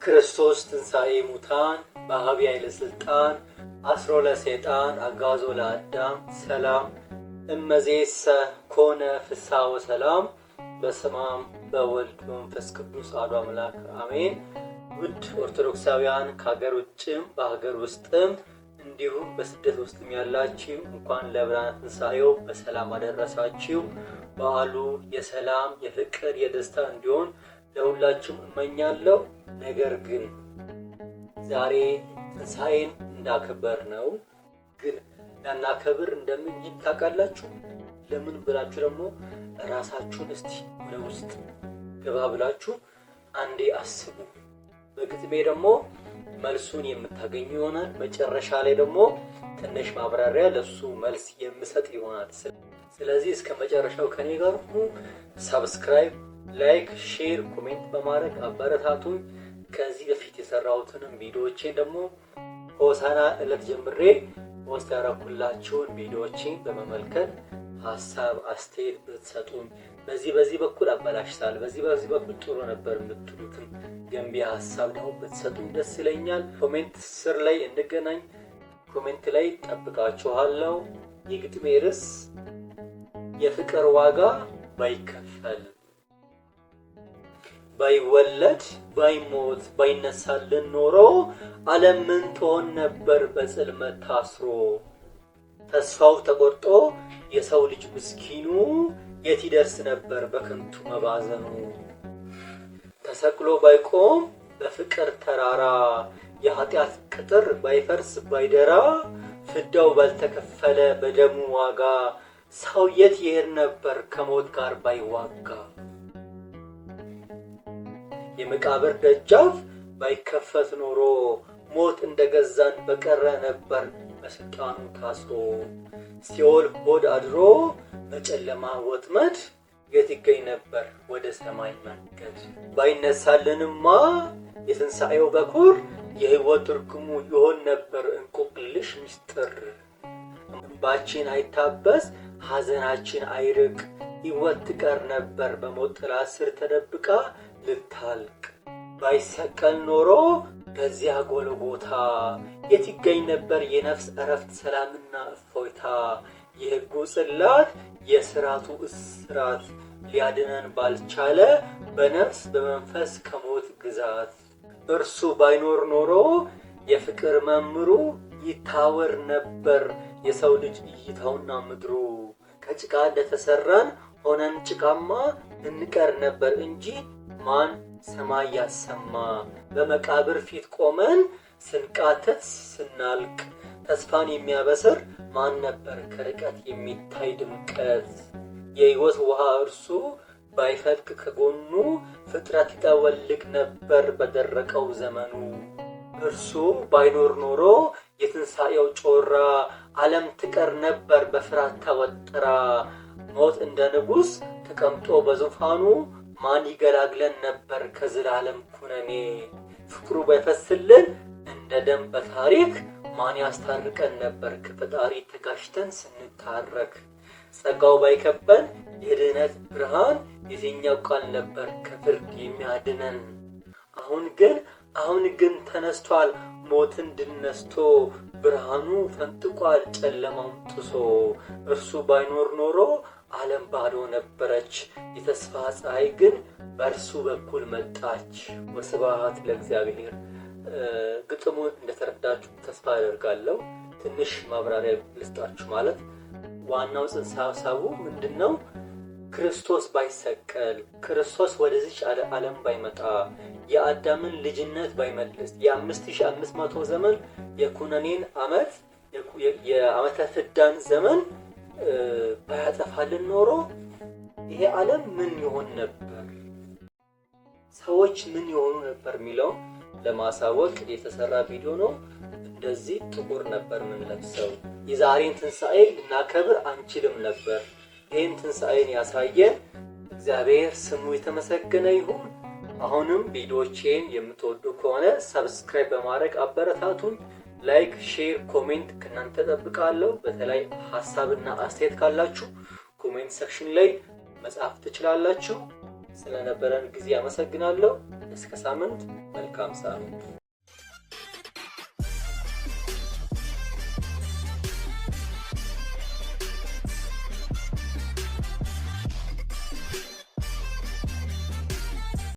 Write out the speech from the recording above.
ክርስቶስ ትንሣኤ ሙታን በአብይ ኃይለ ሥልጣን አስሮ ለሰይጣን አጋዞ ለአዳም ሰላም እመዜሰ ኮነ ፍስሐ ወሰላም። በስመ አብ በወልድ በመንፈስ ቅዱስ አሐዱ አምላክ አሜን። ውድ ኦርቶዶክሳውያን ከሀገር ውጭም በሀገር ውስጥም እንዲሁም በስደት ውስጥም ያላችሁ እንኳን ለብርሃነ ትንሣኤው በሰላም አደረሳችሁ። በዓሉ የሰላም የፍቅር የደስታ እንዲሆን ለሁላችሁም እመኛለሁ። ነገር ግን ዛሬ ትንሣኤን እንዳከበር ነው። ግን እንዳናከብር እንደምን ታውቃላችሁ? ለምን ብላችሁ ደግሞ ራሳችሁን እስቲ ወደ ውስጥ ገባ ብላችሁ አንዴ አስቡ። በግጥሜ ደግሞ መልሱን የምታገኙ ይሆናል። መጨረሻ ላይ ደግሞ ትንሽ ማብራሪያ ለሱ መልስ የምሰጥ ይሆናል። ስለዚህ እስከ መጨረሻው ከኔ ጋር ሁኑ። ሰብስክራይብ፣ ላይክ፣ ሼር፣ ኮሜንት በማድረግ አበረታቱኝ። ከዚህ በፊት የሰራሁትንም ቪዲዮዎችን ደግሞ ሆሳዕና ዕለት ጀምሬ ፖስት ያደረኩላችሁን ቪዲዮዎችን በመመልከት ሀሳብ አስተያየት ብትሰጡኝ፣ በዚህ በኩል አበላሽታል፣ በዚህ በኩል ጥሩ ነበር የምትሉትን ገንቢ ሀሳብ ደግሞ ብትሰጡኝ ደስ ይለኛል። ኮሜንት ስር ላይ እንገናኝ። ኮሜንት ላይ ጠብቃችኋለሁ። የግጥሜ ርዕስ የፍቅር ዋጋ ባይከፈል፣ ባይወለድ ባይሞት ባይነሳልን ኖሮ ዓለም ምን ትሆን ነበር በጽልመት ታስሮ። ተስፋው ተቆርጦ የሰው ልጅ ምስኪኑ የት ይደርስ ነበር በከንቱ መባዘኑ። ተሰቅሎ ባይቆም በፍቅር ተራራ የኃጢአት ቅጥር ባይፈርስ ባይደራ ፍዳው ባልተከፈለ በደሙ ዋጋ ሰው የት ይሄድ ነበር ከሞት ጋር ባይዋጋ። የመቃብር ደጃፍ ባይከፈት ኖሮ ሞት እንደገዛን በቀረ ነበር በስልጣኑ ታስሮ። ሲኦል ሆድ አድሮ በጨለማ ወጥመድ የት ይገኝ ነበር ወደ ሰማይ መንገድ። ባይነሳልንማ የትንሣኤው በኩር የሕይወት ትርጉሙ ይሆን ነበር እንቆቅልሽ ምስጢር። እንባችን አይታበስ ሐዘናችን አይርቅ ሕይወት ትቀር ነበር በሞት ጥላ ስር ተደብቃ ልታልቅ። ባይሰቀል ኖሮ በዚያ ጎልጎታ የት ይገኝ ነበር የነፍስ እረፍት ሰላምና እፎይታ። የሕጉ ጽላት የሥራቱ እስራት ሊያድነን ባልቻለ በነፍስ በመንፈስ ከሞት ግዛት። እርሱ ባይኖር ኖሮ የፍቅር መምሩ ይታወር ነበር የሰው ልጅ እይታውና ምድሩ። ከጭቃ እንደተሰራን ሆነን ጭቃማ እንቀር ነበር እንጂ ማን ሰማይ ያሰማ። በመቃብር ፊት ቆመን ስንቃተት ስናልቅ ተስፋን የሚያበስር ማን ነበር ከርቀት የሚታይ ድምቀት። የሕይወት ውሃ እርሱ ባይፈልቅ ከጎኑ ፍጥረት ይጠወልግ ነበር በደረቀው ዘመኑ። እርሱ ባይኖር ኖሮ የትንሣኤው ጮራ ዓለም ትቀር ነበር በፍርሃት ተወጥራ። ሞት እንደ ንጉሥ ተቀምጦ በዙፋኑ ማን ይገላግለን ነበር ከዘላለም ኩነኔ። ፍቅሩ ባይፈስልን እንደ ደም በታሪክ ማን ያስታርቀን ነበር ከፈጣሪ ተጋጭተን ስንታረክ። ጸጋው ባይከበን የድኅነት ብርሃን የትኛው ቃል ነበር ከፍርድ የሚያድነን። አሁን ግን ተነስቷል ሞትን ድል ነስቶ ብርሃኑ ፈንጥቋል ጨለማውን ጥሶ። እርሱ ባይኖር ኖሮ ዓለም ባዶ ነበረች የተስፋ ፀሐይ ግን በእርሱ በኩል መጣች። ወስብሐት ለእግዚአብሔር። ግጥሙን እንደተረዳችሁ ተስፋ አደርጋለሁ። ትንሽ ማብራሪያ ልስጣችሁ። ማለት ዋናው ጽንሰ ሐሳቡ ምንድነው? ክርስቶስ ባይሰቀል፣ ክርስቶስ ወደዚች ዓለም ባይመጣ፣ የአዳምን ልጅነት ባይመልስ፣ የ5500 ዘመን የኩነኔን ዓመት የዓመተ ፍዳን ዘመን ባያጠፋልን ኖሮ ይሄ ዓለም ምን ይሆን ነበር፣ ሰዎች ምን ይሆኑ ነበር የሚለው ለማሳወቅ የተሰራ ቪዲዮ ነው። እንደዚህ ጥቁር ነበር ምን ለብሰው የዛሬን ትንሣኤ ልናከብር አንችልም ነበር። ይህን ትንሣኤን ያሳየን እግዚአብሔር ስሙ የተመሰገነ ይሁን። አሁንም ቪዲዮቼን የምትወዱ ከሆነ ሰብስክራይብ በማድረግ አበረታቱኝ። ላይክ፣ ሼር፣ ኮሜንት ከእናንተ ጠብቃለሁ። በተለይ ሀሳብና አስተያየት ካላችሁ ኮሜንት ሴክሽን ላይ መጻፍ ትችላላችሁ። ስለነበረን ጊዜ አመሰግናለሁ። እስከ ሳምንት፣ መልካም ሳምንት።